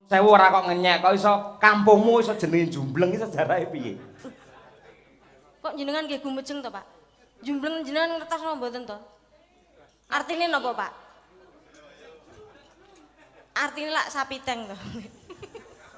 Sewu ora kok ngenyek, kok iso kampungmu iso jenenge Jumbleng iki sejarahe piye? Kok jenengan nggih gumejeng to, Pak? Jumbleng jenengan ngertos napa mboten to? Artine napa, Pak? Artine lak sapiteng to.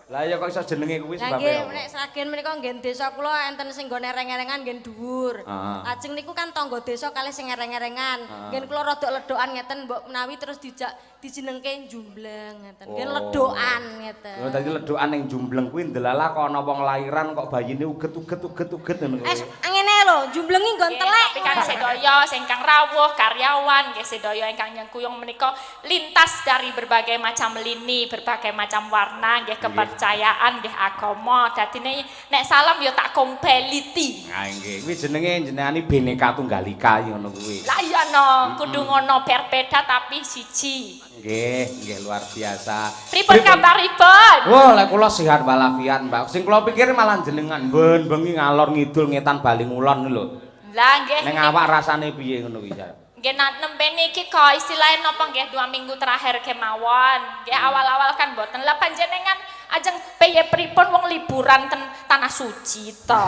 Lah ya kok iso jenenge kuwi Lah sebabe nggih, apa? nek sagen menika nggen desa kula enten sing nggone ereng-erengan nggen dhuwur. Lajeng niku kan tangga desa kalih sing ereng-erengan. Nggen kula rada ledokan ngeten mbok menawi terus dijenengke Jumbleng ngeten. Nggen ledokan ngeten. Lha dadi ledokan ning Jumbleng kuwi ndelala kok ana wong lairan kok bayine uget ngono kuwi. Ngene lho, Jumblengi nggon telek. Tapi kan sedaya ingkang rawuh karyawan nggih sedaya ingkang nyengkuyung menika lintas dari berbagai macam lini, berbagai macam warna nggih kepercayaan nggih agama. Dadine nek salam ya tak kompeliti. Nah nggih, kuwi jenengane Bhinneka Tunggal Ika ngono kuwi. Lah iya no, kudu ngono berbeda tapi siji. Nggih luar biasa. Pripun kabaripun? Wah, lek kula sehat walafiat, Mbak. Sing kula pikir malah jenengan bengi ngalor ngidul ngetan bali ngulon lho. Lah nggih. Ning awak rasane piye ngono kuwi, Cak? Nggih nembe niki kok istilahnya napa nggih 2 minggu terakhir kemawon. Nggih awal-awal kan mboten. Lah panjenengan ajeng piye pripun wong liburan ten tanah suci to.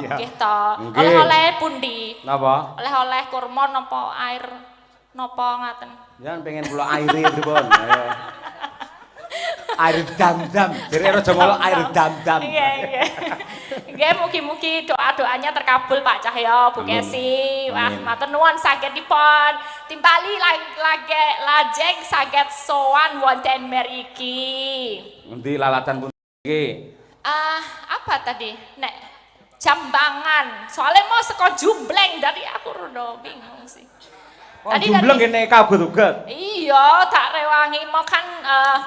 Nggih to. Oleh-oleh pundi? Napa? Oleh-oleh kurma napa air napa ngaten? Jangan pengen kula aire pripun. Ayo. Air dam-dam. Jere aja ngolo air dam-dam. Iya. Nggih mugi-mugi doa-doanya terkabul Pak Cahyo, Bu Kesi. Wah, matur nuwun sagedipun timbali lajeng saged sowan wonten mriki. Endi lalatan pun iki? Apa tadi? Nek Jambangan. Soalnya mau saka Jumbleng dari aku rada bingung sih. Tadi Jumbleng kene kabut-uget. Iya, tak rewangi mau kan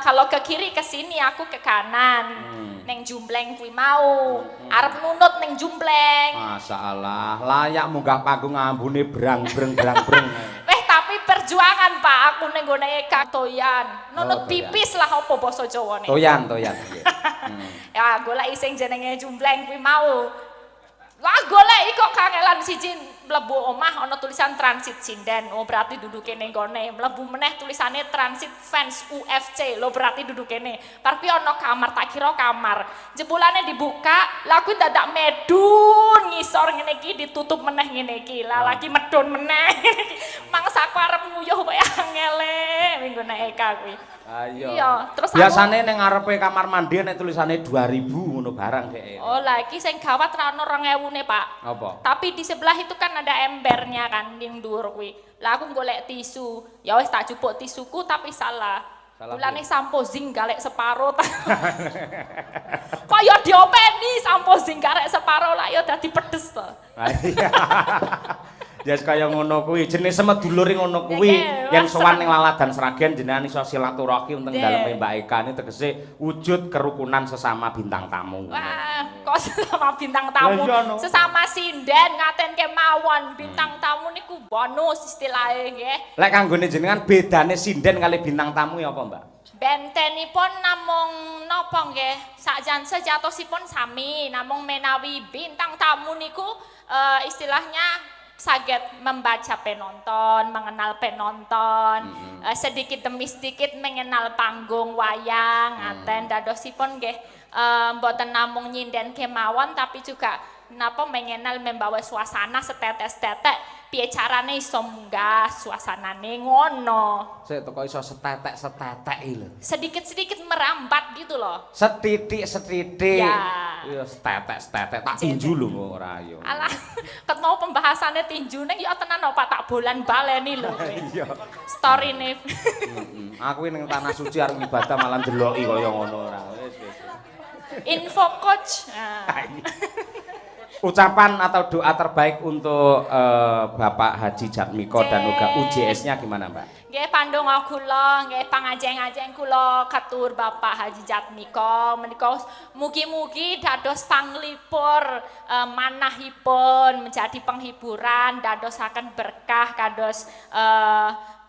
kalau ke kiri ke sini aku ke kanan. Neng Jumbleng kuwi mau. Arep nunut neng Jumbleng. Masyaallah, layak munggah panggung ambune brang-breng. Tapi perjuangan Pak aku neng gone Eka toyan. Nunut pipis lah apa basa Jawane. Toyan. Ya golek sing jenenge Jumbleng kuwi mau. Wah golek kok kangelan siji mlebu omah ana tulisan transit sinden. Oh berarti duduk kene nggone. Mlebu meneh tulisane transit fans UFC. Lo berarti duduk kene. Tapi ana kamar tak kira kamar. Jebulane dibuka, lah kuwi dadak medun ngisor ngene iki ditutup meneh ngene iki. Lah lagi medun meneh. Mangsaku arep nguyuh kok angele minggone Eka kuwi. Ayo. Iya, terus biasane ning ngarepe kamar mandi nek tulisane 2000 ngono barang dhek. Oh, lah iki sing gawat ra ono 2000-ne, Pak. Apa? Tapi di sebelah itu kan ada embernya kan ning dhuwur kuwi. Lah aku golek tisu. Ya wis tak jupuk tisuku tapi salah. Mulane sampo zing galek separo. Kok ya diopeni sampo zing galek separo lah ya dadi pedes to. Ya kaya ngono kuwi, jenis semedulure ngono kuwi yang sowan ning Laladan Sragen jenengan iso silaturahim teng daleme Mbak Eka ini tegese wujud kerukunan sesama bintang tamu. Wah, kok sesama bintang tamu, sesama sinden ngaten kemawon bintang tamu niku bonus istilahnya nggih. Lek kanggone jenengan bedane sinden kali bintang tamu ya apa, Mbak? Bentenipun namung napa nggih, sakjan sejatosipun sami, namung menawi bintang tamu niku istilahnya saged membaca penonton, mengenal penonton, sedikit demi sedikit mengenal panggung wayang, ngaten dadosipun nggih mboten namung nyinden kemawon tapi juga napa mengenal membawa suasana setetek-setetek piye carane iso munggah suasanane ngono. Sik teko iso setetek-setetek lho. Sedikit-sedikit merambat gitu loh. Setitik-setitik. Ya. Ya setetek-setetek tak tinju lho ora yo. Alah, ket mau pembahasannya tinju ning ya tenan apa tak bolan baleni lho. Iya. Storine. Aku ning tanah suci arep ibadah malah ndeloki kaya ngono ora. Wis. Info coach. Ucapan atau doa terbaik untuk Bapak Haji Jatmiko dan juga UJS-nya gimana, Mbak? Nggih pandonga kula, nggih pangajeng-ajeng kula katur Bapak Haji Jatmiko menika mugi-mugi dados panglipur manahipun menjadi penghiburan, dadosaken berkah kados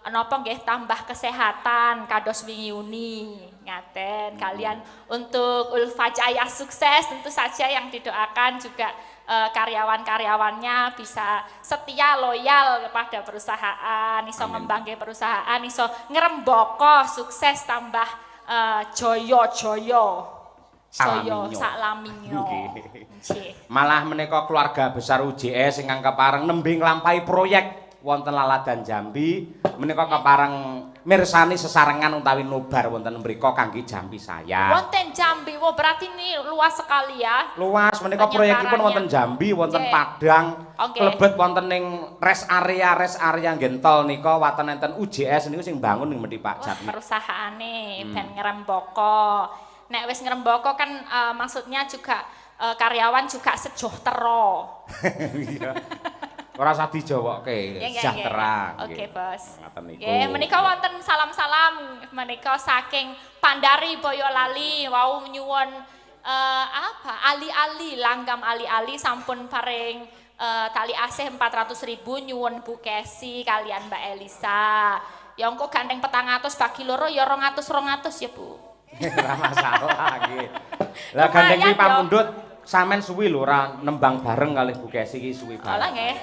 napa nggih tambah kesehatan kados wingi uni ngaten kalian untuk Ulfajaya sukses tentu saja yang didoakan juga karyawan-karyawannya bisa setia loyal kepada perusahaan, iso ngembangke perusahaan, iso ngrembaka sukses tambah Joyo Salaminyo. Salaminyo. Nggih. Malah menika keluarga besar UJS ingkang kepareng nembe nglampahi proyek wonten Laladan Jambi menika kepareng mirsani sesarengan utawi nobar wonten mriku kangge Jambi saya. Wonten Jambi, wah berarti ini luas sekali ya. Luas menika proyekipun wonten Jambi, wonten Padang, klebet wonten ning rest area Gentol nika waten enten UJS niku sing bangun ning Medi Pak Jatmi. Perusahaane ben ngrembaka. Nek wis ngrembaka kan maksudnya juga karyawan juga sejahtera. Iya. Ora usah dijowokke, sejahtera. Oke, Bos. Ngoten niku. Nggih, menika wonten salam-salam menika saking Pandari Boyolali wau nyuwun ali-ali langgam ali-ali sampun paring tali asih 400.000 nyuwun Bu Kesi kalian Mbak Elisa. Ya engko gandeng 400 bagi loro ya 200 ya, Bu. Ora masalah nggih. Lah gandeng iki pamundhut sampean suwi lho ora nembang bareng kalih Bu Kesi iki suwi banget. Olah nggih.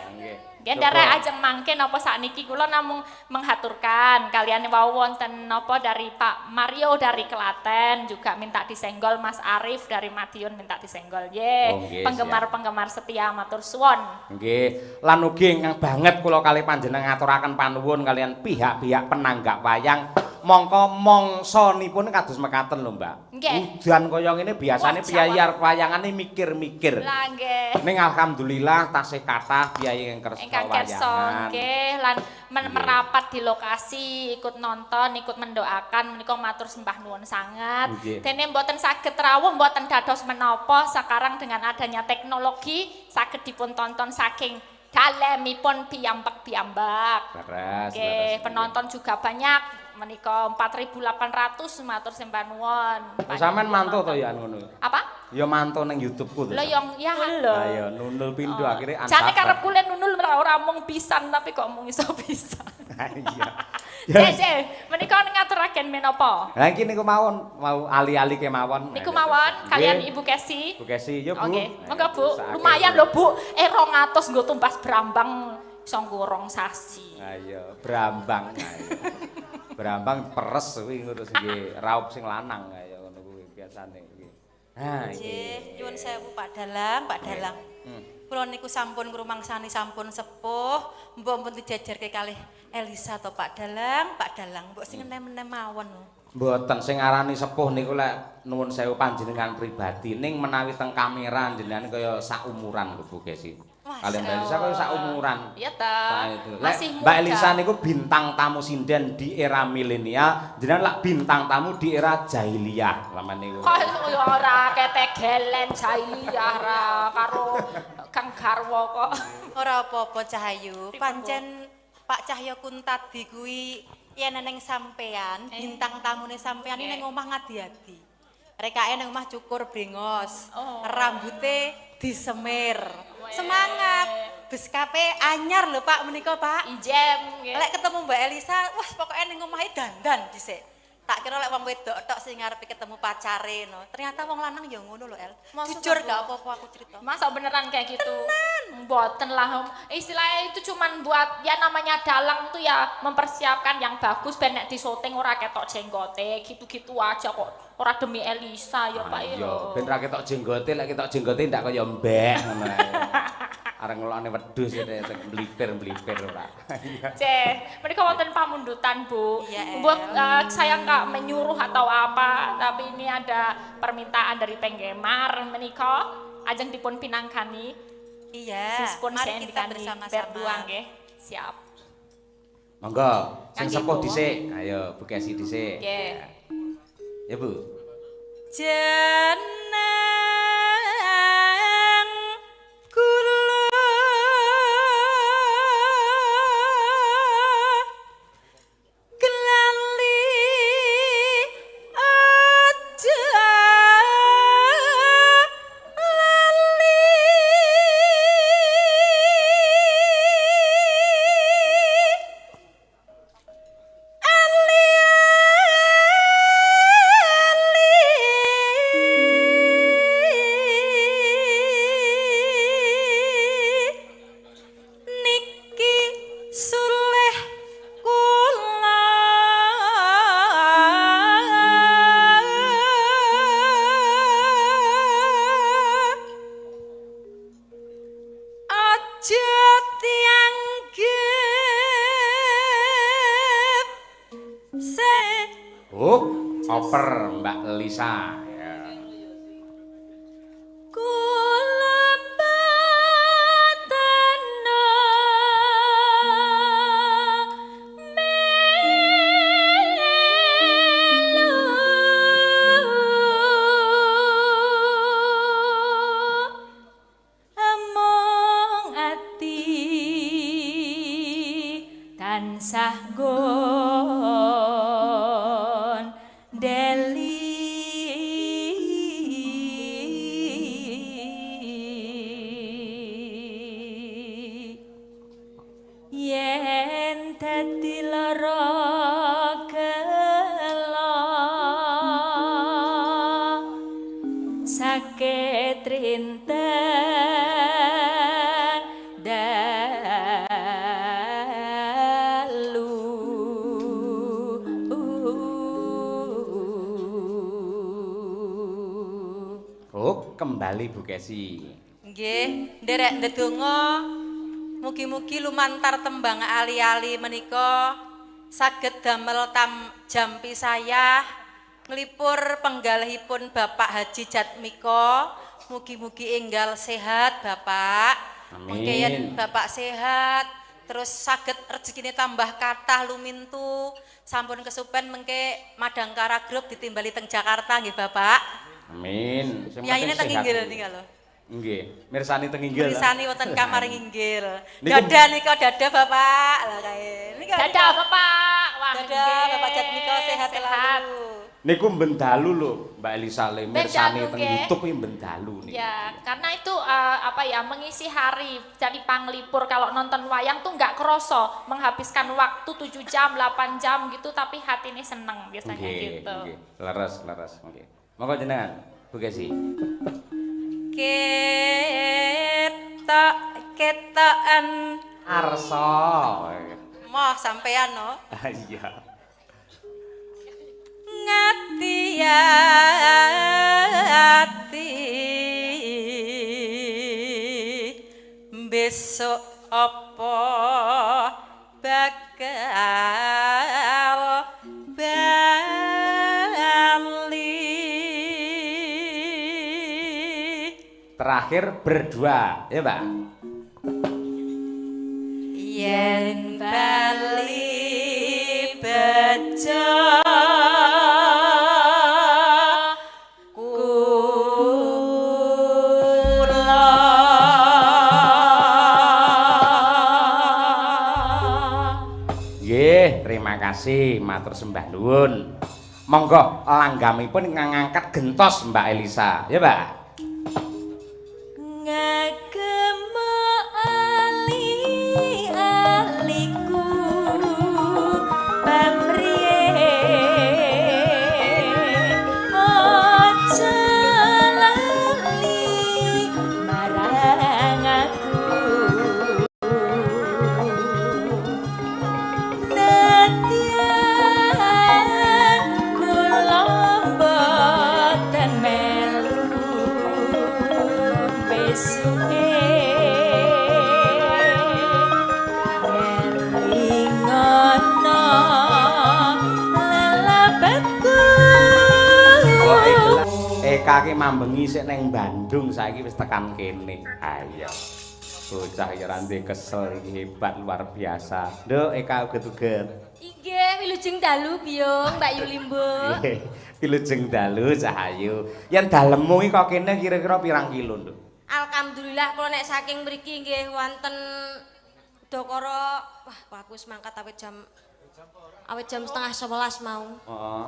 Nggih ndarek ajeng mangke napa sakniki kula namung menghaturkan kalian wau wonten napa dari Pak Mario dari Klaten juga minta disenggol Mas Arif dari Madiun minta disenggol nggih. Penggemar-penggemar setia matur suwun. Nggih, lan ugi ingkang banget kula kalih panjenengan ngaturaken panuwun kalian pihak-pihak penanggak wayang. Mongko mongsanipun kados mekaten lho, Mbak. Nggih. Udan kaya ngene biasane piyayi arep wayangane mikir-mikir. Lah nggih. Ning alhamdulillah tasih kathah piyayi ingkang Ingkang kersa nggih lan merapat di lokasi ikut nonton, ikut mendoakan menika matur sembah nuwun sangat. Dene mboten saged rawuh mboten dados menapa sekarang dengan adanya teknologi saged dipun tonton saking dalemipun piyambak-piyambak. Oke, penonton juga banyak. Menika 4.800 matur sembah nuwun. Sampeyan mantu to ya ngono. Apa? Ya mantu ning YouTube-ku to. Lho yang ya lho. Ayo nunul pindho akhire ansap. Jane karepku le nunul ora mung pisan tapi kok mung iso pisan. Iya. Cek, menika ngaturaken menapa? Lah iki niku mawon, mau ali-ali kemawon. Niku mawon kalian Ibu Kesi. Bu Kesi, yo Bu. Oke, monggo Bu. Lumayan lho Bu. 200 nggo tumpas brambang iso ngorong sasi. Ayo, brambang. Ayo. Brambang peres kuwi ngurus nggih, raup sing lanang kaya ngono kuwi biasane iki. Ha iki. Nyuwun sewu Pak Dalang, Pak Dalang. Kula niku sampun ngrumangsani sampun sepuh, mbok pun dijejerke kalih Elisa to Pak Dalang, mbok sing enem-enem mawon. Mboten sing arani sepuh niku lek nuwun sewu panjenengan pribadi ning menawi teng kamera jenengan kaya saumuran lho Bu Kesi. Kalian Mbak Elisa kaya saumuran. Iya ta. Masih muda. Mbak Elisa niku bintang tamu sinden di era milenial, jenengan lak bintang tamu di era jahiliyah lama niku. Kok ora ketegelen jahiliyah ra karo Kang Garwo kok. Ora apa-apa Cahayu, pancen Pak Cahyo Kuntadi kuwi yen neng sampean, bintang tamune sampean iki ning omah ngadi-adi. Rekake ning omah cukur brengos, rambute disemir. Semangat. Beskape anyar lho Pak menika Pak. Ijem nggih. Lek ketemu Mbak Elisa, wah pokoknya ning omahe dandan dhisik. Tak kira lek wong wedok tok sing ngarepe ketemu pacare no. Ternyata wong lanang ya ngono lho El. Jujur gak apa-apa aku cerita. Masa beneran kayak gitu? Mboten lah. Istilahnya itu cuman buat ya namanya dalang tuh ya mempersiapkan yang bagus ben nek disyuting ora ketok jenggote, gitu-gitu aja kok. Ora demi Elisa ya Pak ya. Iya, ben ra ketok jenggote, lek ketok jenggote ndak kaya mbek ngono ae. Areng ngelokne wedhus ngene mlipir-mlipir ora. Cek, mereka wonten pamundutan Bu. Iya, Buat saya nggak menyuruh atau apa, tapi ini ada permintaan dari penggemar menika ajeng dipun pinangkani. Iya, Sispun mari kita sendikani bersama-sama. berdua nggih. Siap. Monggo, sing Kangge sepuh Bu. dhisik. Ayo Bu Kesi dhisik. Nggih. Ya Bu. Jeneng kula kelali aja lali ali tiang gep se Oper Mbak Lisa ya. Tansah gon deli yen dadi lara kelo sakit rinten dalu kembali Bu Kesi. Nggih, nderek ndedonga mugi-mugi lumantar tembang ali-ali menika saged damel jampi saya nglipur penggalihipun Bapak Haji Jatmiko. Mugi-mugi enggal sehat Bapak. Amin. Mengke yen Bapak sehat terus saged rezekine tambah kathah lumintu. Sampun kesupen mengke Madangkara Group ditimbali teng Jakarta nggih Bapak. Amin. Yaine teng inggil nika lho. Nggih, mirsani teng inggil. Mirsani wonten kamar inggil. Niku- Dada nika dada Bapak. Lah kae. Nika. Dadah Bapak. Wah, Dada nggih. Bapak Jatmiko sehat selalu. Niku bendalu lho Mbak Elisa le mirsani Bendalu, teng nggih. YouTube iki bendalu niku. Ya, karena itu apa ya mengisi hari jadi panglipur kalau nonton wayang tuh nggak kerasa menghabiskan waktu 7 jam, 8 jam gitu tapi hati ini seneng biasanya Nggih, gitu. nggih. Leres. Nggih. Monggo jenengan Bu Kesi. Ketokan Arsa. moh sampean no. Ah, iya. Ngati-ati besok apa bakal bali Terakhir berdua, ya Mbak. yen bali bejo Nggih, terima kasih, matur sembah nuwun. Monggo langgamipun ngangkat gentos Mbak Elisa, ya Mbak. Ngagema ali-aliku pamriye aja lali marang aku nadyan kula mboten melu besuke ngelingono lelabatku Eka ki mambengi sik neng Bandung, saiki wis tekan kene. Ayo. Bocah ya rande kesel iki hebat luar biasa. Nduk Eka uget-uget. Inggih, wilujeng dalu Biung, Mbak Yulimbo. Wilujeng dalu Cahayu. Yen dalemmu iki kok kene kira-kira pirang kilo, Nduk? Alhamdulillah kula nek saking mriki nggih wonten Dokoro, wah aku wis mangkat awit jam setengah 11 mau. Heeh.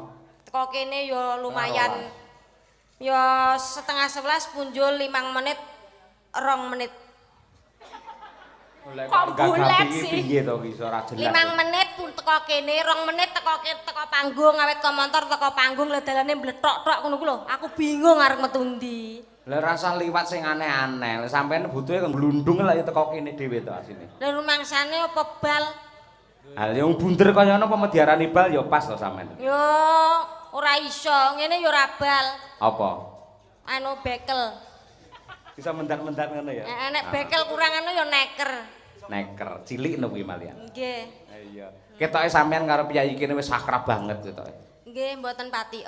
Teko kene ya lumayan. Ya setengah 11 punjul 5 menit 2 menit. Kok bulet sih? Piye to ki ora jelas. 5 menit pun teko kene, 2 menit teko panggung, awet komentar teko panggung lah dalane mlethok-tok ngono ku lho. Aku bingung arep metu ndi. Lah rasa liwat sing aneh-aneh. Lah sampean butuhe kok glundung lah ya teko kene dhewe to asine. Lah rumangsane apa bal? Hal yang bunder kaya ngono apa mediarani bal ya pas to sampean. Yo ora iso, ngene yo ora bal. Apa? Anu bekel. Bisa mendat-mendat ngono ya. Nek bekel kurang anu ya neker. Neker, cilik no kuwi malian. Nggih. Iya. Ketoke sampean karo piyayi kene wis akrab banget ketoke. Nggih, mboten pati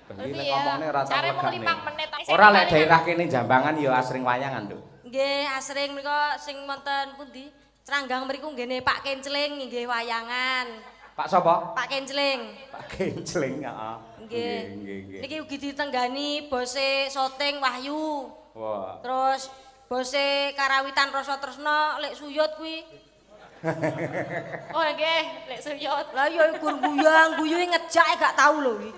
Iki nek ngomongne ora tau Cari mung legane. 5 menit. Ora lek daerah kene Jambangan ya asring wayangan lho. Nggih, asring menika sing wonten pundi? Tranggang mriku nggene Pak Kencling nggih wayangan. Pak sapa? Pak Kencling. Pak Kencling, heeh. Nggih. Nggih. Niki ugi ditenggani bose Soting Wahyu. Wah. Terus bose Karawitan Rasa Tresna lek suyut kuwi. Oh nggih, lek suyut. Lah ya gur guyang-guyuhe ngejake gak tau lho iki.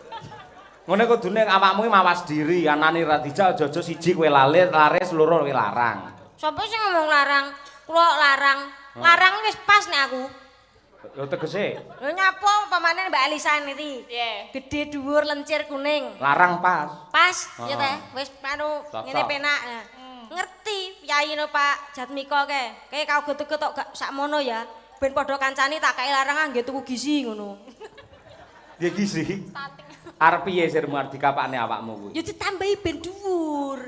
Ngene kudune awakmu iki mawas diri, anane Radija aja-aja siji kowe laris loro kowe larang. Sopo sing ngomong larang? Kula larang. Larang wis pas nek aku. Lho tegese Lho nyapa pamane Mbak Elisa niki? Piye? Gedhe dhuwur lencir kuning. larang pas. Pas ya teh, wis anu Cocok. ngene penak. Nah. Ngerti piyayine Pak Jatmiko ke. Kae kaget-geget tok gak sakmono ya. Ben padha kancane tak kei larang nggih tuku gizi ngono. Ya iki sih. Arep piye sir mardikapane awakmu kuwi? Ya ditambahi ben dhuwur.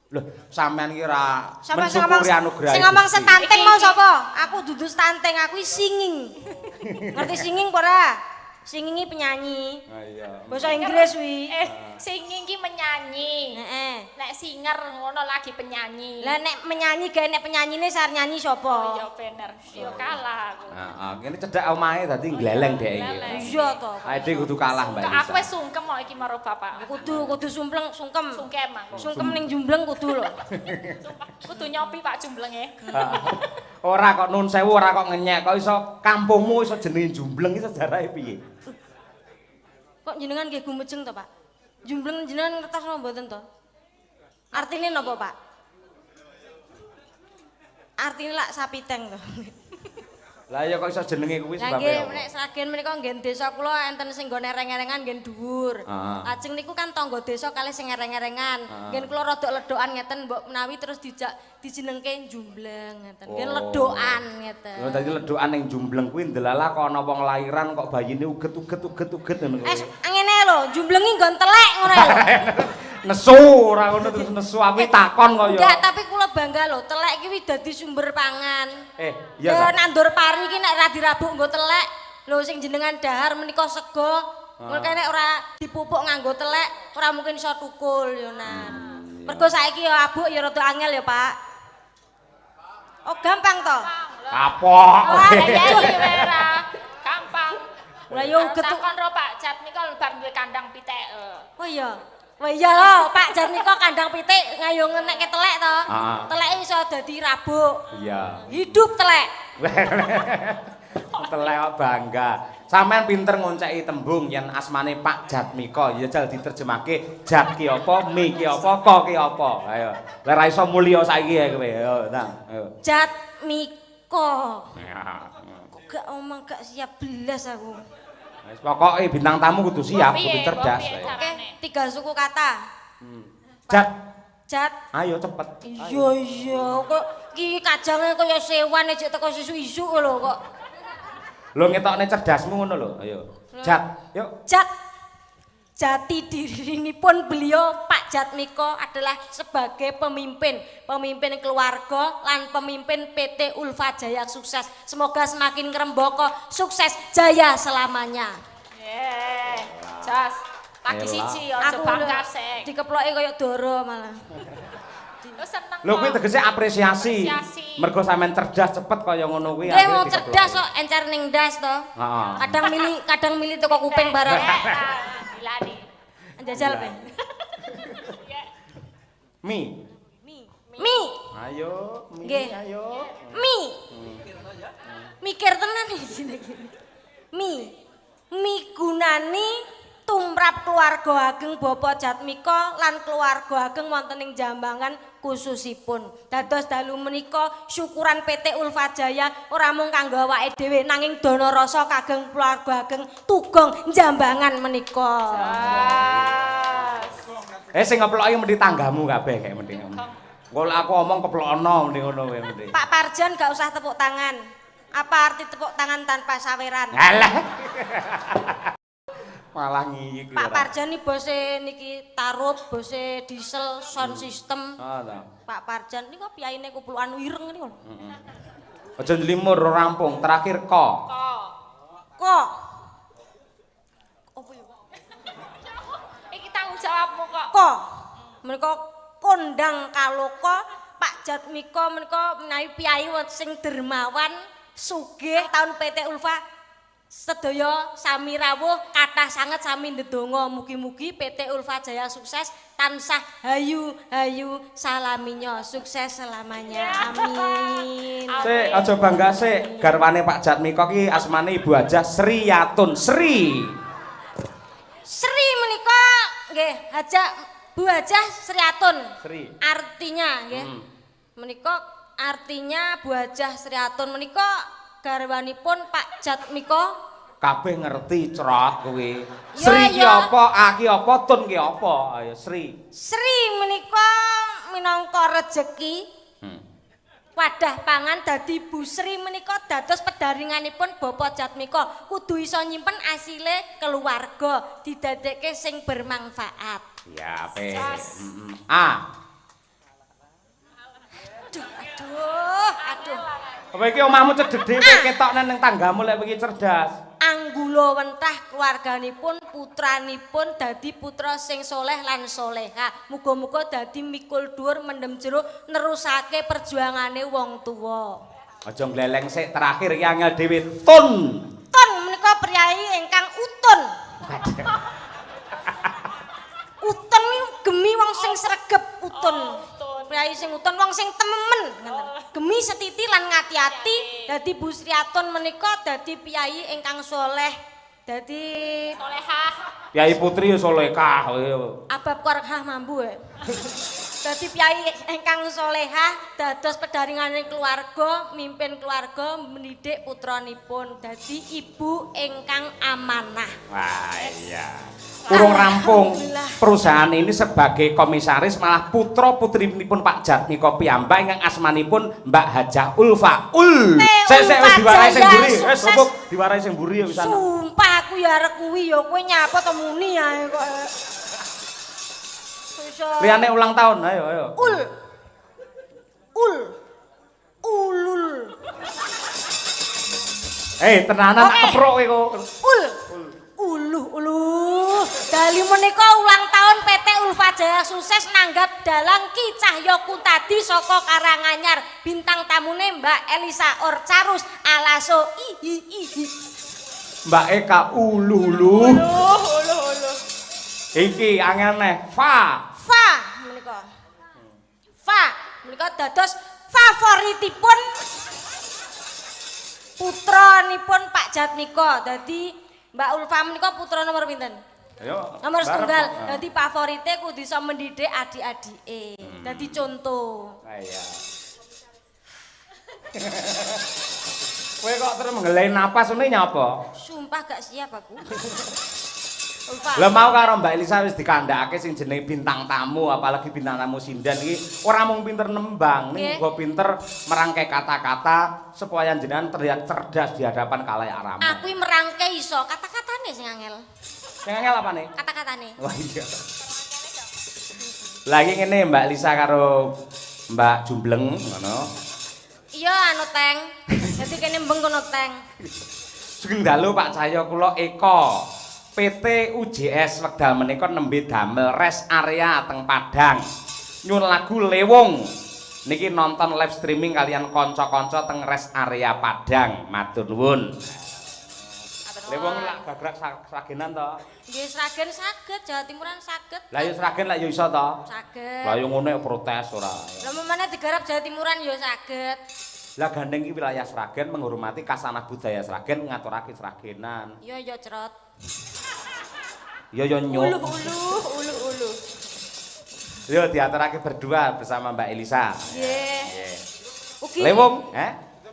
Lho, sampean iki ora Sama sing ngomong mensyukuri anugerah. sing ngomong Gusti. setanting mau sapa? Aku dudu stunting, aku singing. Ngerti singing apa ora? Singing iki penyanyi. Ah iya. Bahasa Inggris wi. Singing ki menyanyi. Heeh. Nek singer ngono lagi penyanyi. Lah nek menyanyi gawe nek penyanyine sar nyanyi Oh sapa? iya bener. Yo kalah aku. Heeh, kene cedhak omahe dadi gleleng dhek iki. Iya to. Aide kudu kalah Mbak Kak Lisa. aku wis sungkem kok iki karo bapak. Kudu sungkem. Sungkem aku. Sungkem ning jumbleng kudu lho. Kudu nyopi Pak jumblenge. Ora kok nun sewu ora kok ngenyek, kok iso kampungmu iso jenenge Jumbleng iki sejarahe piye? Kok jenengan nggih gumejeng to, Pak? Jumbleng jenengan ngertos napa mboten to? Artine napa, Pak? Artine lak sapiteng to. Lah ya kok iso jenenge kuwi Lah sebab nggih, apa? nek sagen menika nggih desa kula enten sing nggone ereng-erengan nggih dhuwur. Heeh. Lajeng niku kan tangga desa kalih sing ereng-erengan. Nggih kula rada ledokan ngeten mbok menawi terus dijenengke Jumbleng ngeten. Nggih ledokan ngeten. Lho dadi ledokan ning Jumbleng kuwi ndelala kok ana wong lairan kok bayine uget ngono kuwi. Ngene lho, Jumblengi nggon telek ngono lho. Nesu ora ngono terus nesu aku takon kok ya. Enggak, tapi kula bangga lho, telek iki dadi sumber pangan. Iya Ya ta. nandur pari iki nek ra dirabuk nggo telek. Lho sing jenengan dahar menika sego. Mergo nek ora dipupuk nganggo telek, ora mungkin iso tukul ya Nan. Mergo saiki ya abuk ya rada angel ya, Pak. Oh, gampang to. Kapok. Wah, Ya iki ora. Gampang. Lah yo uget. Takon ro Pak Jatmiko bar duwe kandang pitik. Oh iya. Wah iya lho, Pak Jatmiko kandang pitik ngayo ngenekke telek to. Teleke iso dadi rabuk. Iya. Hidup telek. Telek kok bangga. Sampeyan pinter ngonceki tembung yen asmane Pak Jatmiko, ya jal diterjemahke Jat ki apa, Mi ki apa, Ko ki apa. Ayo. Lah ra iso mulya saiki ya kowe. Ayo, Nang. Ayo. Jatmiko. Ya. Kok gak omong gak siap belas aku. Wis pokoke bintang tamu kudu siap, Piye, kudu cerdas. piye, Ayo. Oke, 3 suku kata. Jat. Jat. Ayo cepet. Iya, kok iki kajange kaya sewan ejek teko isu-isu lho kok. Lho ngetokne cerdasmu ngono lho. Ayo. Jat, yuk. Jat. Jati dirinipun beliau Pak Jatmiko adalah sebagai pemimpin keluarga lan pemimpin PT Ulfa Jaya sukses. Semoga semakin ngrembaka, sukses jaya selamanya. Jas. Lagi siji aja bangga sik. Dikeploki kaya doro malah. Yo seneng. Lho kuwi tegese apresiasi. Apresiasi. Mergo sampean cerdas cepet kaya ngono kuwi. Nggih akhirnya mau dikeplok. cerdas kok encer ning ndas to. Heeh. Kadang milih teko kuping bareng. Dilani. Jajal pe. Mi. Mi. Ayo, Mi, Nggih. ayo. Mi. Mikir tenan iki gini. Mi gunani tumrap keluarga ageng Bapak Jatmiko lan keluarga ageng wonten ing Jambangan khususipun. Dados dalu menika syukuran PT Ulfa Jaya ora mung kanggo awake dhewe nanging dana rasa kageng keluarga ageng Tugong Jambangan menika. Sing ngeploki mesti tanggamu kabeh kayak mending. Engko lek aku omong keplokno mending ngono kowe mending. Pak Parjan gak usah tepuk tangan. Apa arti tepuk tangan tanpa saweran? Alah. Malah ngiyi Pak Parjan iki bose niki Tarub, bose diesel sound system. Oh, ta. Pak Parjan niki kok piyaine kuplukan ireng niku. Aja njlimur rampung, terakhir ko. Kok opo ya? Iki tanggung jawabmu kok. Kok menika kondang kaloka Pak Jatmiko menika menawi piyai sing dermawan sugih taun PT Ulfa sedaya sami rawuh kathah sanget sami ndedonga mugi-mugi PT Ulfa Jaya sukses tansah hayu salaminya sukses selamanya amin. Sik aja bangga sik garwane Pak Jatmiko ki asmane Ibu Hajah Sriyatun Sri Menika nggih Bu Hajah Sriyatun Sri artinya nggih menika artinya Bu Hajah Sriyatun menika garwanipun Pak Jatmiko kabeh ngerti crot kuwi. Ya, Sri ki ya. apa, A ki apa, Tun ki apa? Ayo Sri. menika minangka rejeki wadah pangan dadi Bu Sri menika dados pedaringanipun Bapak Jatmiko kudu iso nyimpen asile keluarga didadekke sing bermanfaat. Ya ape. A. Aduh. Apa iki omahmu cedhek dhewe ketok nang tanggamu lek iki cerdas. Anggula wentah keluarganipun putranipun dadi putra sing soleh lan soleha. Muga-muga dadi mikul dhuwur mendem jero nerusake perjuangane wong tuwa. Aja gleleng sik terakhir iki angel dhewe Tun. Tun menika priyayi ingkang utun. Utun gemi wong sing sregep utun. Priyayi sing utun wong sing temen ngoten. Gemi setiti lan ngati-ati dadi Bu Sriyatun menika dadi piyayi ingkang soleh. Dadi Solehah. Kyai Putri ya solehah. abab korhah mambu dadi piyayi ingkang solehah dados pedaringane keluarga mimpin keluarga mendidik putranipun dadi ibu ingkang amanah. Wah iya. Urung rampung perusahaan ini sebagai komisaris malah putra putrinipun Pak Jatmiko piyambak ingkang asmanipun Mbak Hajah Ulfa. Sik wis diwarai sing mburi. Wis opo diwarai sing mburi ya wis ana. Sumpah aku ya arek kuwi ya kowe nyapa to muni ae kok. Liyane ulang tahun ayo. Ulul. Tenanan keprok kowe kok. Uluh. Dali menika ulang tahun PT Ulfa Jaya sukses nanggap dalang Ki Cahyo Kuntadi saka Karanganyar. Bintang tamune Mbak Elisa Orcarus Alaso ihi. Mbak Eka ulu. Iki angene Fa menika dados favoritipun putranipun Pak Jatmiko. Dadi Mbak Ulfa menika putra nomor pinten? Ayo. Nomor setunggal. Dadi favorite kudu iso mendidik adik-adike. Dadi contoh. Iya. Kowe kok terus menggelain napas ngene nyapa? Sumpah gak siap aku. Ulfa. Lah mau karo Mbak Elisa wis dikandhakake sing jenenge bintang tamu, apalagi bintang tamu sindan iki ora mung pinter nembang, ning uga pinter merangkai kata-kata supaya jenengan terlihat cerdas di hadapan khalayak ramai. Aku merangkai iso, kata-katane sing angel. Sing angel apane? Kata-katane. Wah iya. Lagi ngene Mbak Elisa karo Mbak Jumbleng ngono. Iya anu Teng. Dadi kene mbeng kono Teng. Sugeng dalu Pak Cahyo kula Eko. PT UJS wekdal menika nembe damel rest area teng Padang. Nyun lagu Lewung. Niki nonton live streaming kalian kanca-kanca teng rest area Padang. Matur nuwun. Lewung lak gagrak Sragenan to? Nggih Sragen saged, Jawa Timuran saged. Lah yo Sragen lak yo iso to? Saged. Lah yo ngono protes ora. Lah memane digarap Jawa Timuran yo saged. Lah gandeng iki wilayah Sragen menghormati kasanah budaya Sragen ngaturake Sragenan. Iya yo cerot. Yo nyuk. Ulu. Yo diaturake berdua bersama Mbak Elisa. Nggih. Ugi. Lewung,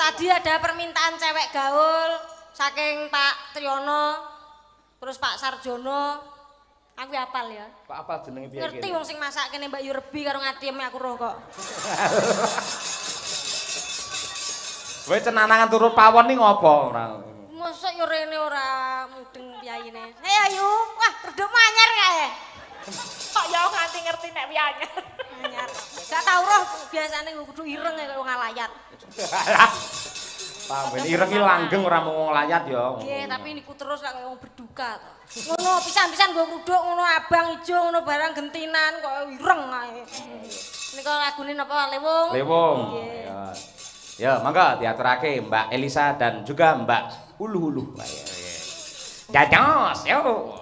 Tadi ada permintaan cewek gaul saking Pak Triyono, terus Pak Sarjono. Aku hafal ya. Kok apa jenenge piye Ngerti wong sing masak kene Mbak Yurbi karo ngadiem aku roh kok. Kowe cenanangan turut pawon ning ngopo ora? Mosok yo rene ora mudeng piyayi ayine. Hei ayu, wah reduk anyar kae. Kok ya nganti ngerti nek wi anyar. Anyar. Gak tau roh biasane kudu ireng kaya wong layat. Pak ben ireng iki langgeng ora mau wong layat ya. Nggih, tapi niku terus kaya wong berduka to. Ngono pisan-pisan nggo kruduk ngono abang ijo ngono barang gentinan kok ireng ae. Nika lagune napa Lewung? Lewung. Nggih. Ya, mangga diaturake Mbak Elisa dan juga Mbak Ulu-ulu. Dados, yo.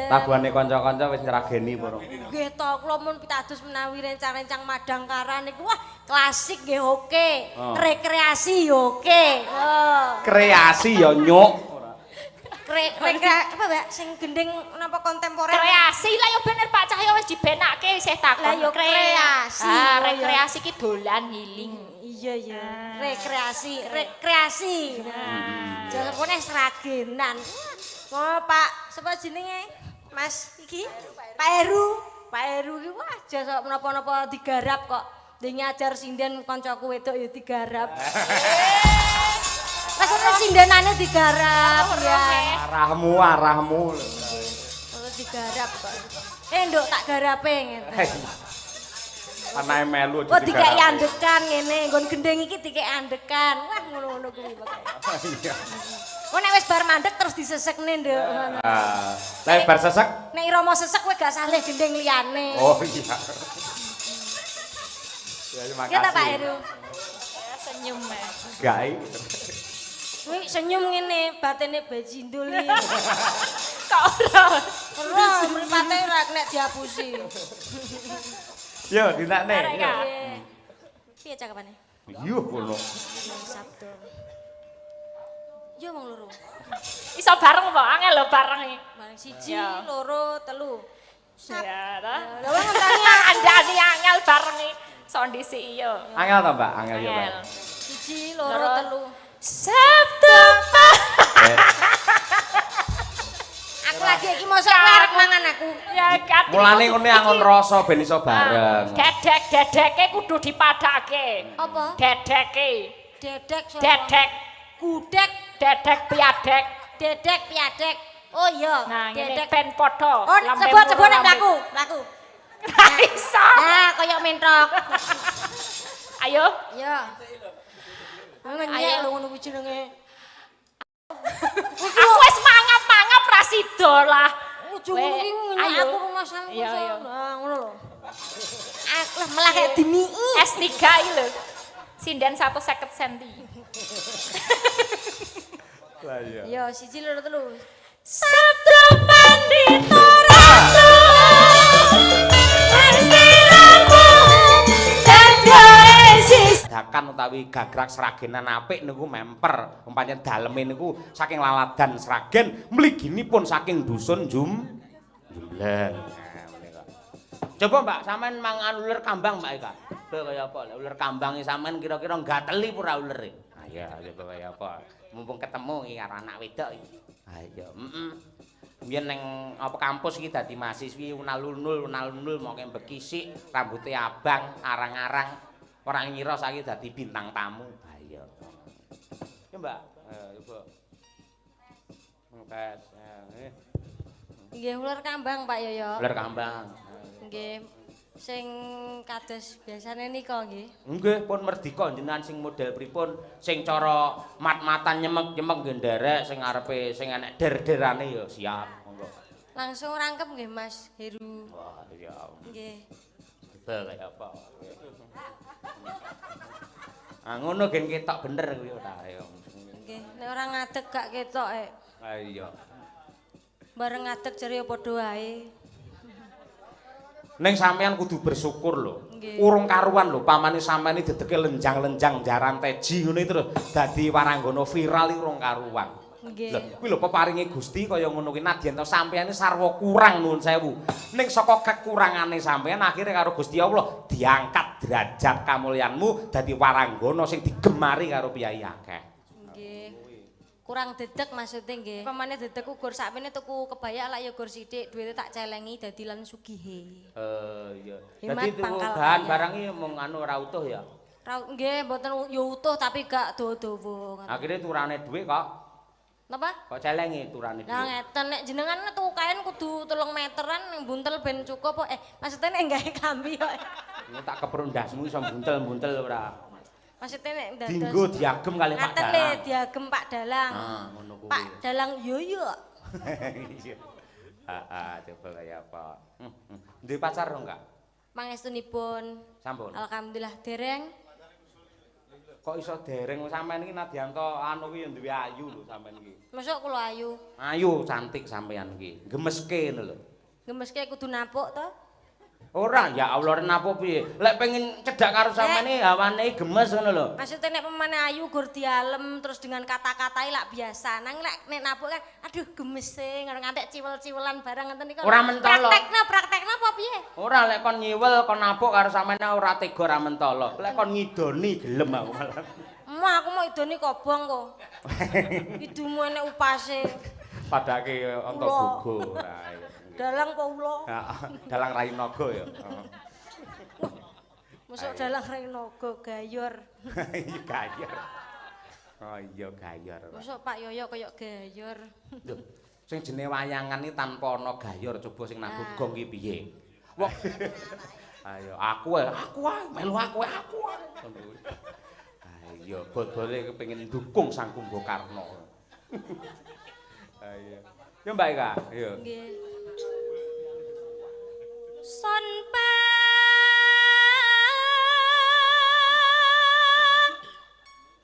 Laguane kanca-kanca wis nyrageni pura. Nggih to, kula mun pitados menawi rencang-rencang Madangkara niku wah klasik nggih oke. Rekreasi oke. Kreasi ya nyuk. Apa Mbak sing gending napa kontemporer? Kreasi lah ya bener Pak Cahyo wis dibenake isih takon. Lah ya kreasi. Rekreasi ki dolan healing. Iya ya. Rekreasi. Jalane seragenan. Oh Pak, sapa jenenge? Mas iki Pak Heru. Pak Heru iki wah jasa menapa-napa digarap kok. Dia ngajar sinden kancaku wedok ya digarap. Rasane sindenane digarap ya. Arahmu. Oh digarap kok. Nduk tak garape ngene. Anake melu Oh dikek andekan ngene, nggon gendeng iki dikek andekan. Wah ngono-ngono kuwi pokoke. Oh nek wis bar mandek terus disesekne nduk ngono. Lah bar sesek? Nek Irama sesek kowe gak saleh gendeng liyane. Oh iya. Ya terima kasih. Kita Pak Heru. Senyum ya. Gae. Kuwi senyum ngene batine bajindul iki. Kok ora? Ora mripate ora nek diapusi. Yo dinakne. Piye cakepane? Yo ngono. Sabtu. Yo wong loro. Iso bareng apa? Angel lho bareng iki. Bareng 1, 2, 3. Ya ta. Lah wong ngenteni Andani angel bareng iki. So ndisiki yo. Angel to, Mbak? Angel yo, Mbak. 1, 2, 3. Sabtu. Aku lagi iki mosok arek mangan aku. Ya kat. Mulane ngene angon rasa ben iso bareng. Dedek-dedeke kudu dipadake. Apa? Dedeke. Dedek sapa? Dedek. Gudek, Dedek piadek. dedek piadek. Oh iya, Nah, ngene dedek. ben padha. Oh, sebut nek mlaku. Ora iso. Nah, kaya mentok. Ayo. Iya. Ngenyek lho ngono kuwi jenenge. Aku wis mangap-mangap ra sida lah. Ojo ngono kuwi ngenyek Ayo. aku rumah sang. Iya, iya. Nah, ngono lho. Lah malah kayak dimii. S3 iki lho. Sinden 150 cm. Lah iya. Yo, 1, 2, 3. Sabtu pandita ratu. Dakan utawi gagrak seragenan apik niku memper umpamane daleme niku saking laladan Sragen mliginipun saking dusun Jumbleng. Nah, menika. Coba Mbak sampean mangan uler kambang Mbak Eka. Kaya apa? Uler kambang iki sampean kira-kira gateli pura ulere. Ah iya coba kaya apa? Mumpung ketemu iki karo anak wedok iki. Ah iya, Mbiyen ning apa kampus iki dadi mahasiswi unalunul moke bekisik, rambuté abang, arang-arang. Orang ngira saiki dadi bintang tamu. Ha iya. Ya, Mbak. Coba. Mengkas. Nggih, ular kambang Pak Yoyo. Ular kambang. Nggih. Sing kados biasane nika nggih. Nggih, pun merdika jenengan sing model pripun? Sing cara mat-matan nyemek-nyemek nggih nderek, sing arepe sing enek der-derane ya siap. Monggo. Langsung rangkep nggih Mas Heru. Wah, iya. Nggih. Coba kaya apa? Ah ngono gen ketok bener kuwi ora ayo. Nggih, nek ora ngadeg gak ketok Ah iya. Bareng ngadeg jare ya padha wae. Ning sampean kudu bersyukur lho. Nggih. Urung karuan lho pamane sampean iki dedeke lenjang-lenjang jaran teji ngene terus dadi waranggana viral iki urung karuan. Nggih. Lho, kuwi lho peparinge Gusti kaya ngono kuwi nadyan to sampeyan sarwa kurang nuwun sewu. Ning saka kekurangane sampeyan akhire karo Gusti Allah diangkat derajat kamulyanmu dadi waranggana sing digemari karo piyai akeh. Nggih. Kurang dedek maksudnya nggih. Pamane dedek gur sakmene tuku kebaya lak ya gur sithik, duwite tak celengi dadi lan sugihe. Iya. Hemat Dadi tuku pangkal bahan kaya. barang iki mung anu ora utuh ya. Nggih, mboten yo utuh tapi gak dawa-dawa. Akhire turane dhuwit kok Napa? kok celengi turane Nah dhuwit. ngeten nek jenengan tuku kain kudu 3 meteran ning buntel ben cukup kok. Maksudnya nek gawe kambi kok. Ini tak keprun ndasmu iso buntel-buntel ora. Maksudnya nek dados Dinggo diagem kali Pak ngaten le Dalang. diagem Pak Dalang. Ah, ngono kuwi. Pak Dalang yo yo. Iya. Coba kaya apa. Duwe pacar dong enggak? Pangestunipun Sampun. alhamdulillah dereng. Kok iso dereng sampean iki Nadyanto anu ki ya duwe ayu lho sampean iki. Masuk kula ayu. Ayu cantik sampean iki. Gemeske ngono lho. Gemeske kudu napuk to. Ora, ya Allah napa piye? Lek pengen cedak karo sampean iki hawane gemes ngono lho. Maksudnya nek pemane ayu gur dialem terus dengan kata-katai lak biasa. Nang nek napuk kan aduh gemese ngantek ciwel-ciwelan barang ngenten iki. Ora mentolo. Praktekna apa piye? Ora lek kon nyiwel kon napuk karo sampean ora tega ora mentolo. Lek kon ngidoni gelem aku malah. Aku mau idoni kobong kok. Idumu enek upase. Padake onto Ula. gugu. Nah, iya. Dalang apa ula? Dalang Rainaga ya. Masuk dalang Rainaga gayor. Iya gayor. Oh iya gayor. Masuk Pak Yoyo kaya gayor. Lho, sing jenenge wayangan iki tanpa ana gayor coba sing nang gogong ki piye? Wong ayo aku ae melu aku ae. Ayo bol-bole kepengin ndukung Sang Kumbakarna. Ayo. Ya Mbak Eka, ayo. Nggih.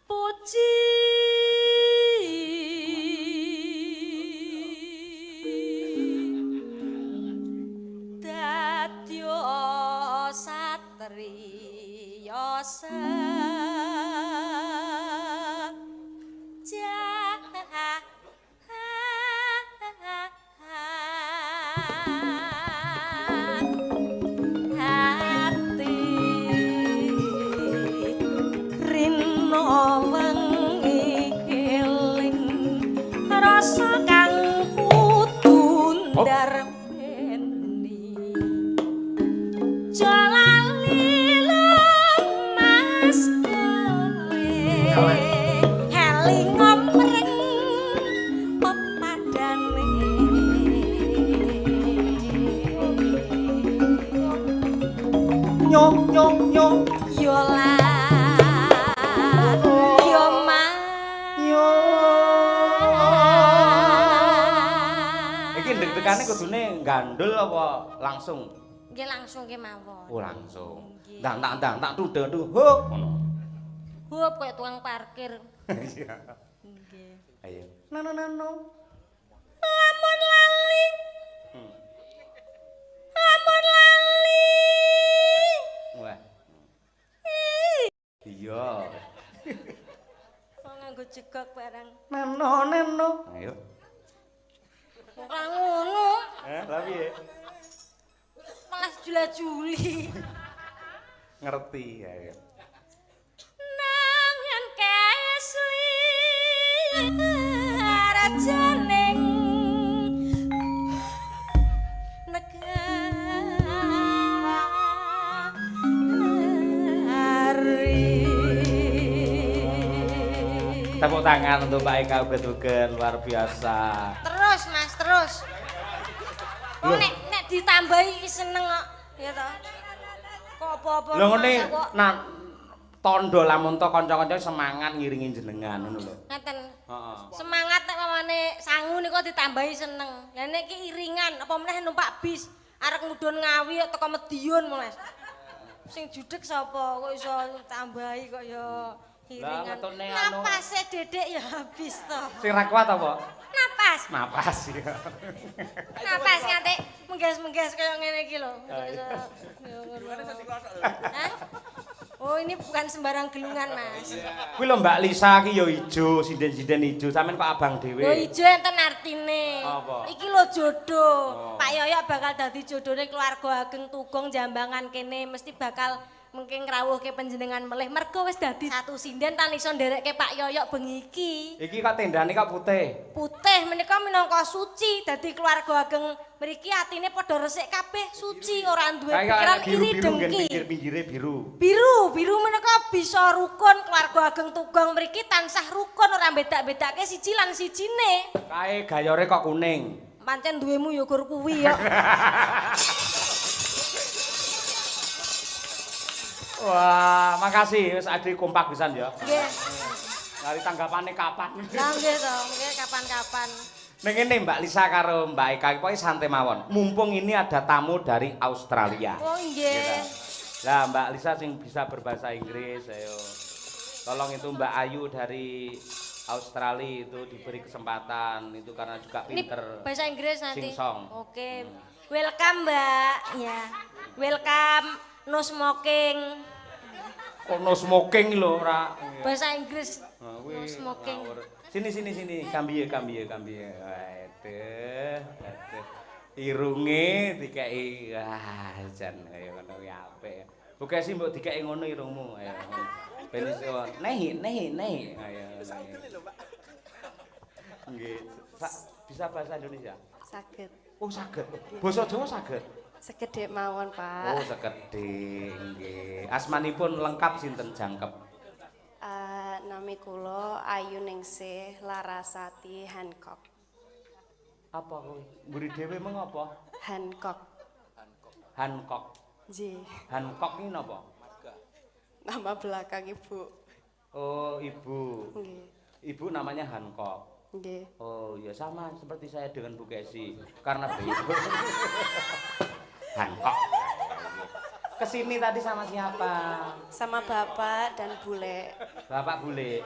Puji dadya satriya Nyong nyong nyong Yola Yoma iki ndek-dekane kudune gandul apa langsung? Nggih langsung ke mawon. Oh langsung. Nggih. Ndang tuh huk ngono. Hup kayak tukang parkir. Iya. Nggih. Ayo. Nano. Lamun lali. Lamun lali. Wah. Iya. Kok nganggo jegok barang. Nano. Ayo. Ora ngono. Lah piye? Malah jula-juli. Ngerti ayo. Nangen kesli rajaning negari. Tepuk tangan untuk Pak Eka uget-uget luar biasa. Terus Mas, terus. Oh Loh. nek ditambahi seneng kok, ya toh. Kok apa-apa. Lho ngene masa kok nah tondo lamun to kanca-kanca semangat ngiringi jenengan ngono lho. ngeten. Heeh. Semangat nek pamane sangu niku ditambahi seneng. Lah nek iki iringan apa meneh numpak bis arek mudhun Ngawi teko Medion Mas. Sing judeg sapa kok iso tambahi kok ya iringan. ngetone anu- Napase Dedek ya habis to. Sing ra kuat apa? Napas. Napas ya. Napas nganti menggas-menggas kayak ngene iki lho. Hah? Oh, ini bukan sembarang gelungan, Mas. Kuwi lho Mbak Lisa iki ya ijo, sinden-sinden ijo. Sampeyan kok abang dhewe. Lho ijo enten artine. Apa? Iki lho jodoh. Oh. Pak Yoyok bakal dadi jodone keluarga ageng Tugong Jambangan kene mesti bakal mungkin ngrawuhke panjenengan melih mergo wis dadi satu sinden tan iso nderekke Pak Yoyok bengi iki. Iki kok tendane kok putih. Putih menika minangka suci dadi keluarga ageng mriki atine padha resik kabeh suci ora duwe pikiran iri dengki. Pinggir-pinggire biru. Biru menika bisa rukun keluarga ageng Tugong mriki tansah rukun ora bedak-bedake siji lan sijine. Kae gayore kok kuning. Pancen duwemu ya gur kuwi ya. Wah, makasih wis ade kompak pisan ya. Nggih. Dari tanggapane kapan? Lah nggih to, nggih kapan-kapan. Ning ngene Mbak Lisa karo Mbak Eka iki santai mawon. Mumpung ini ada tamu dari Australia. Oh nggih. Lah Mbak Lisa sing bisa berbahasa Inggris, ayo. Tolong itu Mbak Ayu dari Australia itu diberi kesempatan itu karena juga pinter. Ini bahasa Inggris nanti. Sing-song. Oke. Welcome Mbak. Ya. Welcome no smoking. Kok no smoking lho ora. Bahasa Inggris. No smoking. Sini. Kambiye. Aduh. Irunge dikeki jan kaya ngono kuwi apik. Oke sih mbok dikeki ngono irungmu. Ayo. Ben iso nehi. Ayo. Nggih. Bisa bahasa Indonesia? Saged. Oh, saged. Basa Jawa saged. Sekedhik mawon, Pak. Oh, sekedhik nggih. Asmanipun lengkap sinten jangkep? Nami kula Ayu Ningsih Larasati Hancock. Apa kuwi? Mburi dhewe mengapa? Hancock. Hancock. Nggih. Hancock ini napa? Nama belakang Ibu. Oh, ibu. Nggih. Ibu namanya Hancock. Nggih. Oh, ya sama seperti saya dengan Bu Kesi. Karena beliau Hancock. Kesini tadi sama siapa? Sama Bapak dan Bule. Bapak Bule.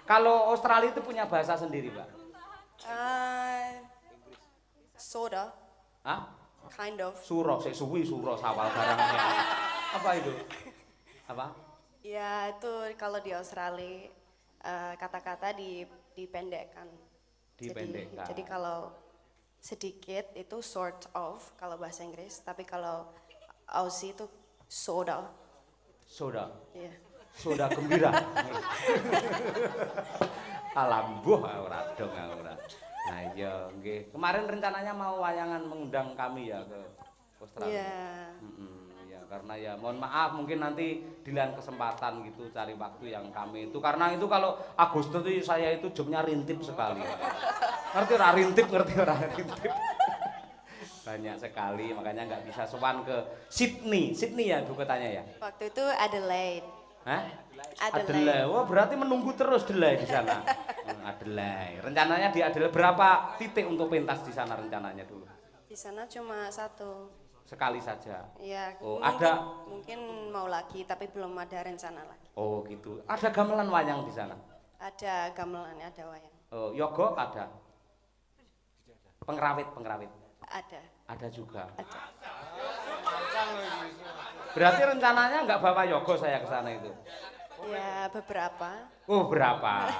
Kalau Australia itu punya bahasa sendiri, Pak? Soda. Hah? Kind of. Suro, sik suwi suro sawal barangnya. Apa itu? Apa? Ya, itu kalau di Australia kata-kata dipendekkan. Dipendekkan. Jadi kalau sedikit itu sort of kalau bahasa Inggris, tapi kalau Aussie itu soda. Soda. Iya. Soda gembira. Alambuh ora dong ora. Nah iya nggih. Kemarin rencananya mau wayangan mengundang kami ya ke Australia. Iya. Ya karena ya mohon maaf mungkin nanti di lain kesempatan gitu cari waktu yang kami itu karena itu kalau Agustus itu saya itu jobnya rintip sekali. Ngerti ora rintip? Banyak sekali makanya nggak bisa sowan ke Sydney ya Bu kotanya ya. Waktu itu Adelaide. Hah? Adelaide. Wah berarti menunggu terus Adelaide di sana. Adelaide. Rencananya di Adelaide berapa titik untuk pentas di sana rencananya dulu? Di sana cuma satu. Sekali saja. Iya. Oh, mungkin mau lagi tapi belum ada rencana lagi. Oh gitu. Ada gamelan wayang di sana? Ada gamelannya, ada wayang. Oh, yogo ada. Pengrawit. Ada. Ada juga. Ada. Berarti rencananya nggak bawa yogo saya ke sana itu? Ya beberapa. Oh berapa?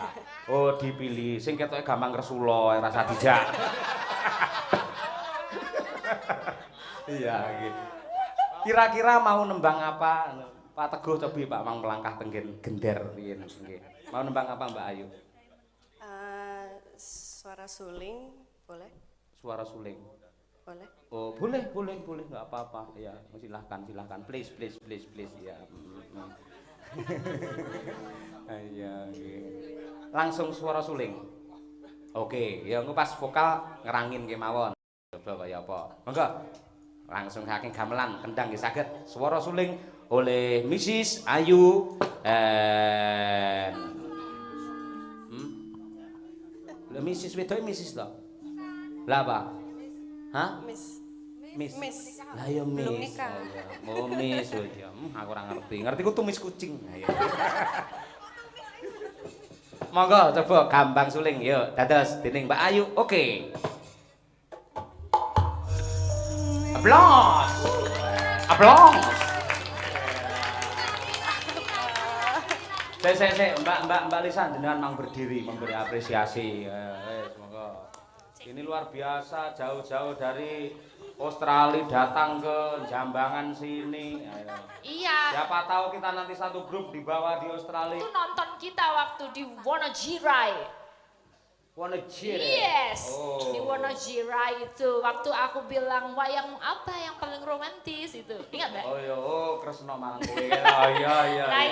Oh dipilih. Sing ketoke gampang resulo rasa dijak. Iya gitu. Kira-kira mau nembang apa? Pak Teguh cobi Pak Mang melangkah tenggen gender riyen nggih. Mau nembang apa Mbak Ayu? Suara suling boleh? Suara suling. Boleh. Oh, boleh enggak apa-apa. Ya, silahkan. Please ya. Iya, langsung suara suling. Oke, ya engko pas vokal ngerangin nggih mawon. Coba kaya apa? Monggo. Langsung saking gamelan kendang nggih saged. Suara suling oleh Mrs. Ayu Mrs. Wedoke Mrs. to. Lah apa? Hah? Miss. Lah ya Miss. Belum nikah. Oh Miss oh ya. Aku ora ngerti. Ngerti ku tumis kucing. Ayo. Monggo coba gambang suling yuk dados dening Mbak Ayu. Oke. Applause. Applause. Saya, Mbak Lisa jenengan mang berdiri memberi apresiasi. Semoga. Ini luar biasa, jauh-jauh dari Australia datang ke Jambangan sini. Ayo. Iya. Siapa tahu kita nanti satu grup dibawa di Australia. Itu nonton kita waktu di Wonojirai. Yes, di Wonojirai itu waktu aku bilang wayang apa yang paling romantis itu, ingat nggak? Oh iya, Kresna Malang kowe. Oh iya. Lah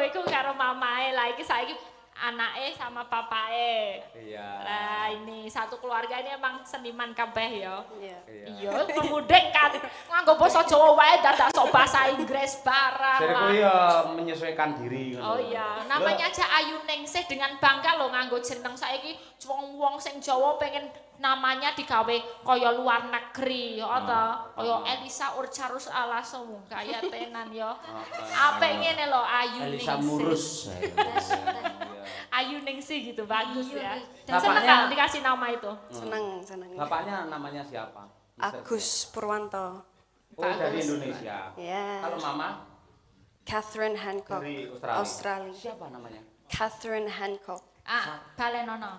iku karo mamae, lah iki saiki anake sama papae. Iya. Lah ini satu keluarga ini emang seniman kabeh ya. Iya. Iya, pemudeng kan nganggo basa Jawa wae dadak sok bahasa Inggris barang Jadi lah. kowe ya menyesuaikan diri Oh iya, namanya aja Ayu Ningsih dengan bangga lo nganggo jeneng saiki wong sing Jawa pengen namanya digawe kaya luar negeri ya ta. Kaya Elisa Urcarus Alasung kaya tenan ya. Apa ngene lo Ayu Ningsih. Elisa Murus. Ayu Ningsih gitu bagus ya. Bapaknya- Seneng kan dikasih nama itu? Senang. Bapaknya namanya siapa? Agus Purwanto. Oh, dari Indonesia. Ya. Kalau mama Catherine Hancock. dari Australia. Australia. Siapa namanya? Catherine Hancock. Balenono.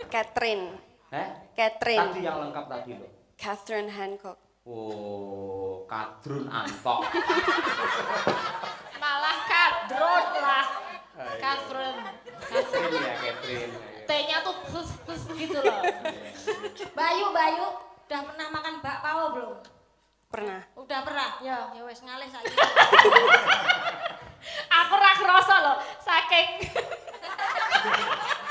Catherine. Tadi Catherine. yang lengkap tadi loh. Catherine Hancock. Oh, Kadrun Antok. Malah Kadron lah. Catherine. Catherine ya, Catherine. T-nya tuh gitu loh. Bayu, udah pernah makan bakpao belum? Pernah. Udah pernah? Ya wes ngalih saiki. Aku ra krasa loh, saking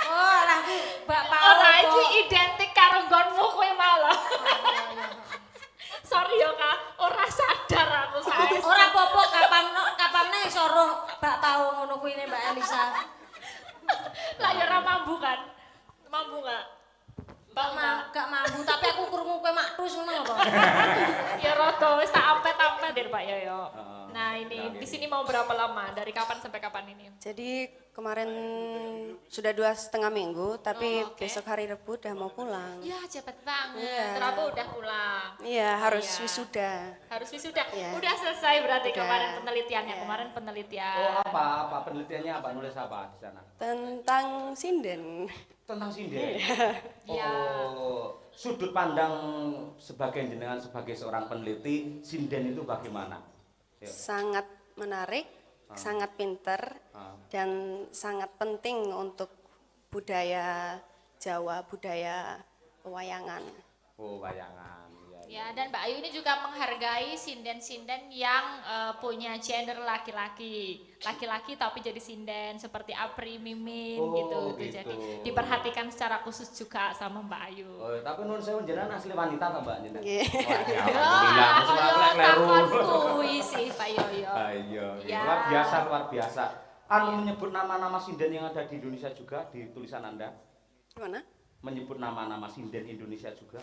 Oh, lagi bakpao. ora kok. iki identik karo nggonmu kowe malah. Sorry ya Kak, ora sadar aku sae. Ora apa-apa kapan nih soro bakpao ngono kuwi Mbak Elisa. Lah ya ora mambu kan? Mambu enggak? Gak mampu, tapi aku krungu kowe maktus ngono lho. Ya rada wis tak ampet-ampet deh Pak Yoyo. Nah, ini oke. di sini mau berapa lama? Dari kapan sampai kapan ini? Jadi kemarin sudah 2,5 minggu, tapi Oh, oke. besok hari Rebu udah mau pulang. Ya cepet banget. Iya. Terapu udah pulang. Iya, harus Iya. wisuda. Harus wisuda. Iya. Udah selesai berarti Udah. kemarin penelitiannya. Iya. Kemarin penelitian. Oh, apa penelitiannya apa? Nulis apa di sana? Tentang sinden. Tentang sinden. Iya. Oh, sudut pandang sebagai jenengan sebagai seorang peneliti, sinden itu bagaimana? Ya. Sangat menarik, sangat pinter, dan sangat penting untuk budaya Jawa, budaya pewayangan. Oh, bayangan. Ya, dan Mbak Ayu ini juga menghargai sinden-sinden yang punya gender laki-laki. Laki-laki tapi jadi sinden seperti Apri, Mimin Oh, gitu. gitu. Jadi diperhatikan secara khusus juga sama Mbak Ayu. Oh, tapi nun sewu jenengan asli wanita ta, Mbak jenengan? Nggih. Wah, ya, Ya, alhamdulillah. Terus aku lek kleru. takon sih Pak Yoyo. Iya, Ya. luar biasa. Menyebut nama-nama sinden yang ada di Indonesia juga di tulisan Anda? Gimana? Menyebut nama-nama sinden Indonesia juga?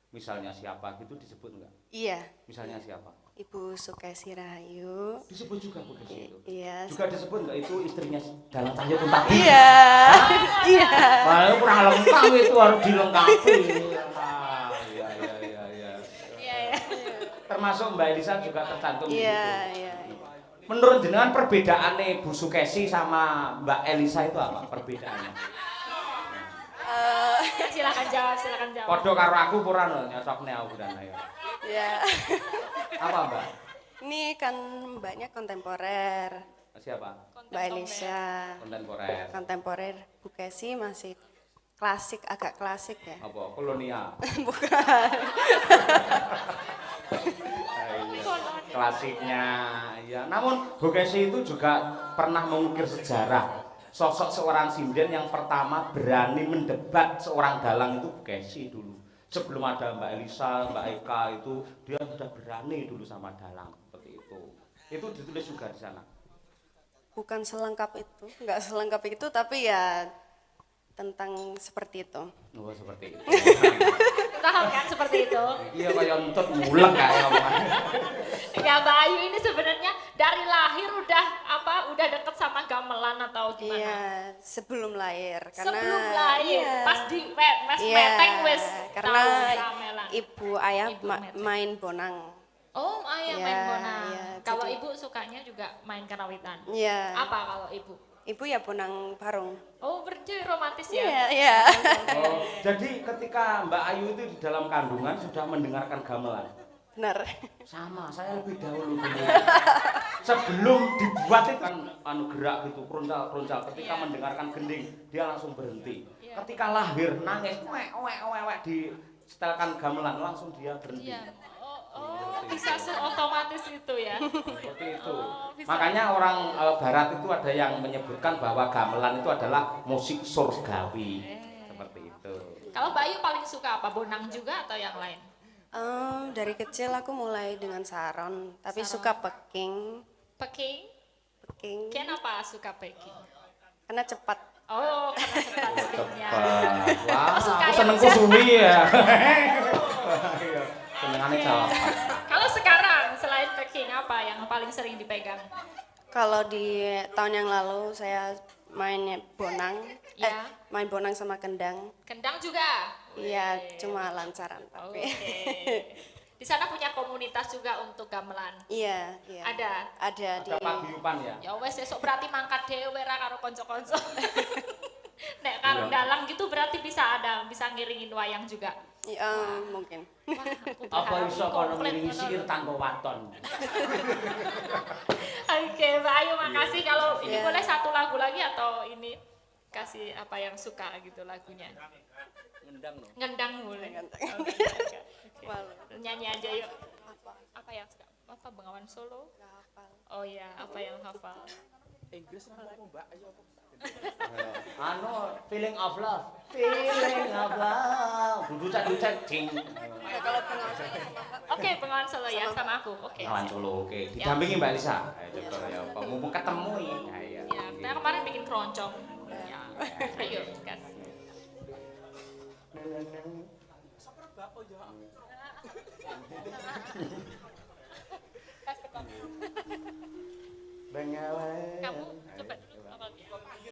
Misalnya siapa gitu disebut enggak? Iya, Misalnya siapa? Ibu Sukesi Rahayu. Disebut juga Bu Desi itu. Iya. Juga disebut enggak itu istrinya Dalang Cahyo Kuntadi? Iya. Iya. Wah, kurang lengkap itu harus dilengkapi. Iya. Iya, ya. Termasuk Mbak Elisa juga tercantum di Iya, situ. iya. Menurut jenengan perbedaannya Bu Sukesi sama Mbak Elisa itu apa perbedaannya? Silakan jawab. Podo karo aku kurang nyocokne aku dan ayo. Iya. Apa Mbak? Ini kan mbaknya kontemporer. Siapa? Mbak Elisa Kontemporer. kontemporer, Bu Kesi masih klasik, agak klasik ya. Apa? Kolonial. Bukan. Klasiknya. Ya, namun Bu Kesi itu juga pernah mengukir sejarah. Sosok seorang sinden yang pertama berani mendebat seorang dalang itu Bu Kesi dulu. Sebelum ada Mbak Elisa, Mbak Eka itu dia sudah berani dulu sama dalang seperti itu. Itu ditulis juga di sana. Bukan selengkap itu, nggak selengkap itu, tapi ya tentang seperti itu. Oh, seperti itu. Tahu kan seperti itu? Iya kayak entut mulek kayak omongan. Ya Mbak Ayu ini sebenarnya dari lahir udah udah deket sama gamelan atau gimana? Iya, sebelum lahir. Sebelum lahir, iya. pas di mes Iya, meteng wis karena tahu gamelan. ibu ayah Ibu meteng. main bonang. Oh, ayah Iya, main bonang. iya, Kalau jadi- ibu sukanya juga main karawitan. Iya. Apa kalau ibu? Ibu ya bonang barong. Oh, berarti romantis ya? Iya, iya. Oh, jadi ketika Mbak Ayu itu di dalam kandungan sudah mendengarkan gamelan. Benar. Sama, saya lebih dahulu dulu. Sebelum dibuat itu kan gerak gitu, keroncal. Ketika Iya. mendengarkan gending, dia langsung berhenti. Iya. Ketika lahir nangis, wek di setelkan gamelan langsung dia berhenti. Iya. Oh, bisa seotomatis itu ya. Seperti itu. Oh, bisa. Makanya orang barat itu ada yang menyebutkan bahwa gamelan itu adalah musik surgawi. Seperti itu. Kalau Mbak Ayu paling suka apa? Bonang juga atau yang lain? Dari kecil aku mulai dengan saron, tapi Saron. suka peking. Peking? Kenapa suka peking? Karena cepat. Oh, karena cepat speednya. Wah, Suka aku yang seneng bisa- kusumi ya. Senengannya jawaban. Kalau sekarang selain peking apa yang paling sering dipegang? Kalau di tahun yang lalu saya mainnya bonang, Iya. main bonang sama kendang. Kendang juga? Iya, cuma lancaran Oke. tapi. Di sana punya komunitas juga untuk gamelan. Iya, iya. Ada? Ada di. Ada paguyuban ya. Ya wes esok berarti mangkat dhewe ra karo kanca-kanca. Nek karo Iya. dalang gitu berarti bisa ngiringin wayang juga. Iya, mungkin. Wah, aku Apa berharap iso kono komplit ngiringi ngono sihir lho. tanpa waton. Oke, Mbak Ayu makasih. Kalau ini Iya. boleh satu lagu lagi atau ini kasih apa yang suka gitu lagunya? Ngendang boleh. Ngendang. Oke, oke. Malu. Nyanyi aja yuk. Apa? Apa yang suka? Apa Bengawan Solo? Nggak hafal. Oh iya, apa yang hafal? Feeling of love. Feeling of love. Duducak cing. Nah, kalau pengawas saya sama Mbak. Oke, Bengawan Solo ya sama aku. Oke. Kawan Solo, oke. Didampingi Mbak Lisa. Ayo coba ya, Pak. Mumpung ketemu ya. Iya. Ya, kita kemarin bikin keroncong. Ya. Ayo, kasih. Bengawan. Kamu coba dulu apa?